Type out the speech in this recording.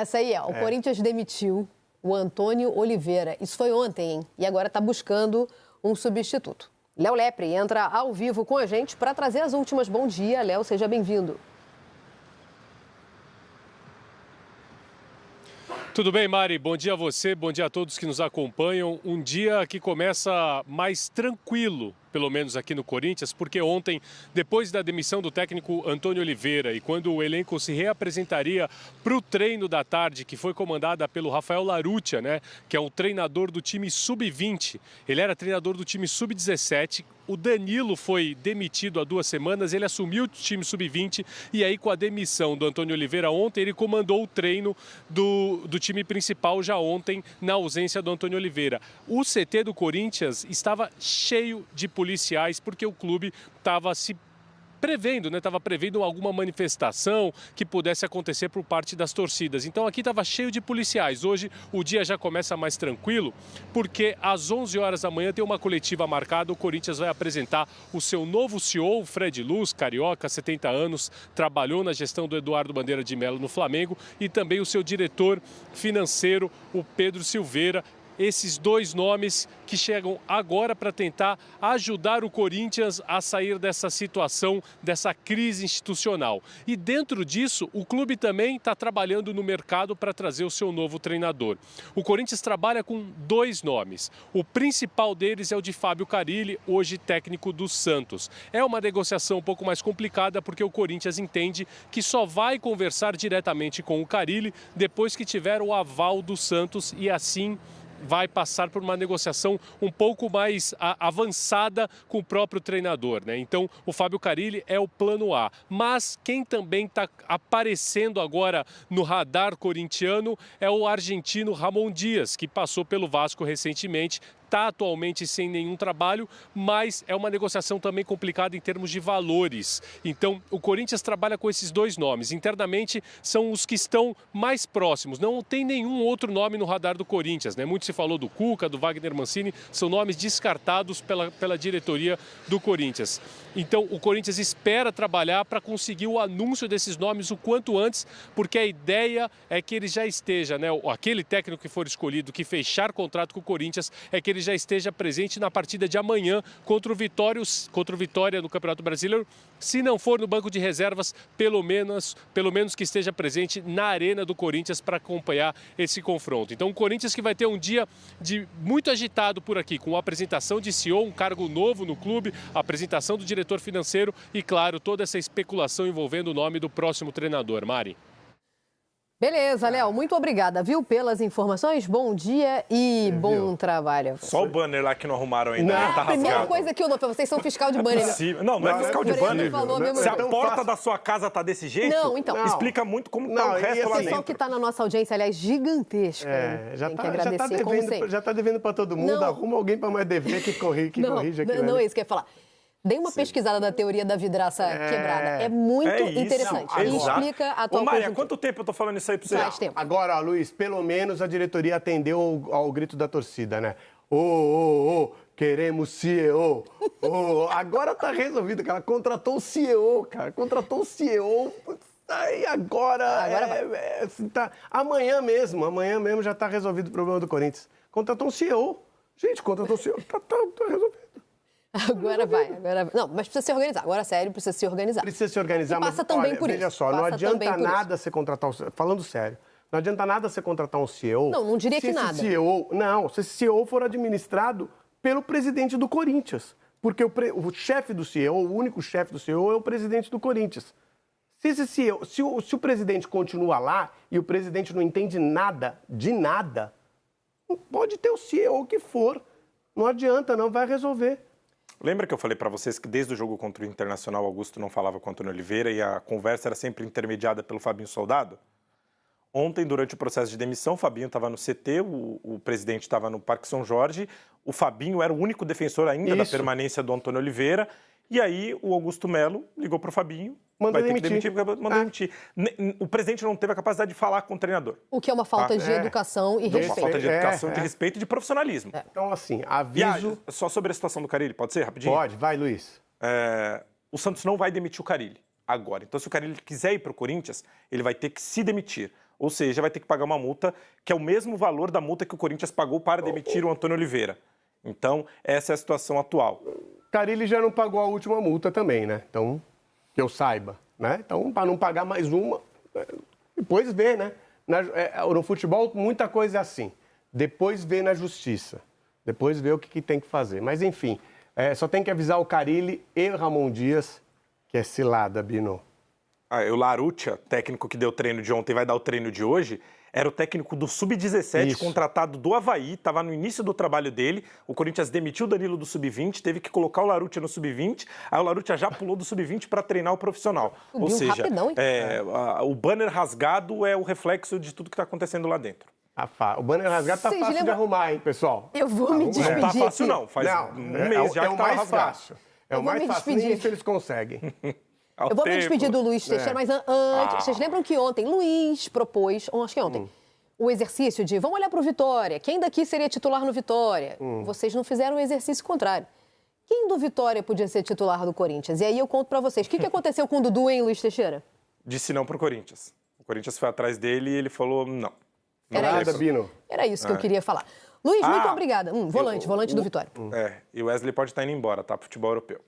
Essa aí é, o Corinthians demitiu o Antônio Oliveira. Isso foi ontem, hein? E agora está buscando um substituto. Léo Lepre entra ao vivo com a gente para trazer as últimas. Bom dia, Léo, seja bem-vindo. Tudo bem, Mari? Bom dia a você, bom dia a todos que nos acompanham. Um dia que começa mais tranquilo, pelo menos aqui no Corinthians, porque ontem, depois da demissão do técnico Antônio Oliveira e quando o elenco se reapresentaria para o treino da tarde, que foi comandada pelo Rafael Larutia, né, que é um treinador do time sub-20, ele era treinador do time sub-17, o Danilo foi demitido há 2 semanas, ele assumiu o time sub-20 e aí com a demissão do Antônio Oliveira ontem, ele comandou o treino do time principal já ontem, na ausência do Antônio Oliveira. O CT do Corinthians estava cheio de policiais porque o clube estava se prevendo, né? Estava prevendo alguma manifestação que pudesse acontecer por parte das torcidas. Então aqui estava cheio de policiais. Hoje o dia já começa mais tranquilo, porque às 11 horas da manhã tem uma coletiva marcada. O Corinthians vai apresentar o seu novo CEO, Fred Luz, carioca, 70 anos, trabalhou na gestão do Eduardo Bandeira de Mello no Flamengo, e também o seu diretor financeiro, o Pedro Silveira. Esses 2 nomes que chegam agora para tentar ajudar o Corinthians a sair dessa situação, dessa crise institucional. E dentro disso, o clube também está trabalhando no mercado para trazer o seu novo treinador. O Corinthians trabalha com 2 nomes. O principal deles é o de Fábio Carille, hoje técnico do Santos. É uma negociação um pouco mais complicada porque o Corinthians entende que só vai conversar diretamente com o Carille depois que tiver o aval do Santos e assim vai passar por uma negociação um pouco mais avançada com o próprio treinador, né? Então, o Fábio Carille é o plano A. Mas quem também está aparecendo agora no radar corintiano é o argentino Ramon Dias, que passou pelo Vasco recentemente, está atualmente sem nenhum trabalho, mas é uma negociação também complicada em termos de valores. Então, o Corinthians trabalha com esses 2 nomes. Internamente, são os que estão mais próximos. Não tem nenhum outro nome no radar do Corinthians, né? Muito se falou do Cuca, do Wagner Mancini, são nomes descartados pela diretoria do Corinthians. Então, o Corinthians espera trabalhar para conseguir o anúncio desses nomes o quanto antes, porque a ideia é que ele já esteja, né? Aquele técnico que for escolhido, que fechar contrato com o Corinthians, é que ele já esteja presente na partida de amanhã contra o Vitória no Campeonato Brasileiro. Se não for no banco de reservas, pelo menos que esteja presente na arena do Corinthians para acompanhar esse confronto. Então, o Corinthians que vai ter um dia muito agitado por aqui, com a apresentação de CEO, um cargo novo no clube, a apresentação do diretor financeiro e, claro, toda essa especulação envolvendo o nome do próximo treinador. Mari. Beleza, Léo, muito obrigada, viu, pelas informações. Bom dia e bom trabalho. Só o banner lá que não arrumaram ainda. Não, tá a primeira coisa que eu notei, vocês são fiscal de banner. Não é fiscal de banner. Se a porta da da sua casa tá desse jeito, então, explica muito como tá o resto lá O pessoal dentro. que tá na nossa audiência, aliás, gigantesca. Tem que agradecer, como sempre. Já tá devendo para todo mundo, arruma alguém para mais dever que corrija aquilo. Não é isso que eu ia falar. Dei uma pesquisada da teoria da vidraça quebrada. É muito interessante. E explica a tua Maria, há quanto tempo eu tô falando isso aí pra você? Faz tempo. Agora, Luiz, pelo menos a diretoria atendeu ao grito da torcida, né? Queremos CEO. Agora tá resolvido, cara. Contratou o CEO, cara. Contratou o CEO. Aí agora vai. Amanhã mesmo já tá resolvido o problema do Corinthians. Contratou um CEO. Gente, contratou um CEO. Tá resolvido. Agora vai. Não, mas precisa se organizar. Agora, sério, precisa se organizar. Precisa se organizar, mas passa também por isso. Veja só, não adianta nada você contratar falando sério, não adianta nada você contratar um CEO... Não diria que nada. Se esse CEO for administrado pelo presidente do Corinthians. Porque o chefe do CEO, o único chefe do CEO é o presidente do Corinthians. Se o presidente continua lá e o presidente não entende nada, de nada, pode ter o CEO que for. Não adianta, não vai resolver. Lembra que eu falei para vocês que desde o jogo contra o Internacional, Augusto não falava com o Antônio Oliveira e a conversa era sempre intermediada pelo Fabinho Soldado? Ontem, durante o processo de demissão, o Fabinho estava no CT, o presidente estava no Parque São Jorge, o Fabinho era o único defensor ainda da permanência do Antônio Oliveira, e aí o Augusto Melo ligou para o Fabinho, mandou demitir. O presidente não teve a capacidade de falar com o treinador. O que é uma falta de educação e respeito. Uma falta de educação, de respeito e de profissionalismo. Então, assim, aviso... Só sobre a situação do Carille, pode ser, rapidinho? Pode, vai, Luiz. O Santos não vai demitir o Carille agora. Então, se o Carille quiser ir para o Corinthians, ele vai ter que se demitir. Ou seja, vai ter que pagar uma multa que é o mesmo valor da multa que o Corinthians pagou para demitir o Antônio Oliveira. Então, essa é a situação atual. Carille já não pagou a última multa também, né? Então, que eu saiba, né? Então, para não pagar mais uma, depois vê, né? No futebol, muita coisa é assim. Depois vê na justiça. Depois vê o que tem que fazer. Mas, enfim, só tem que avisar o Carille e o Ramon Dias, que é cilada, Bino. O Larutia, técnico que deu treino de ontem e vai dar o treino de hoje, era o técnico do Sub-17, contratado do Avaí, estava no início do trabalho dele. O Corinthians demitiu o Danilo do Sub-20, teve que colocar o Larutia no Sub-20, aí o Larutia já pulou do Sub-20 para treinar o profissional. Ou seja, rapidão, o banner rasgado é o reflexo de tudo que está acontecendo lá dentro. O banner rasgado tá fácil de arrumar, hein, pessoal? Eu vou me despedir. Não tá fácil, não. Faz um mês já que tá rasgado. Fácil. É o mais fácil. Nem isso eles conseguem. Eu vou me despedir do Luiz Teixeira, mas antes, vocês lembram que ontem Luiz propôs, acho que ontem, o exercício de vamos olhar para o Vitória, quem daqui seria titular no Vitória? Vocês não fizeram o exercício contrário. Quem do Vitória podia ser titular do Corinthians? E aí eu conto para vocês. O que aconteceu com o Dudu, hein, Luiz Teixeira? Disse não pro Corinthians. O Corinthians foi atrás dele e ele falou não. Era isso. Bino. Era isso que eu queria falar. Luiz, muito obrigada. Volante do Vitória. E o Wesley pode estar indo embora, tá? Pro futebol europeu.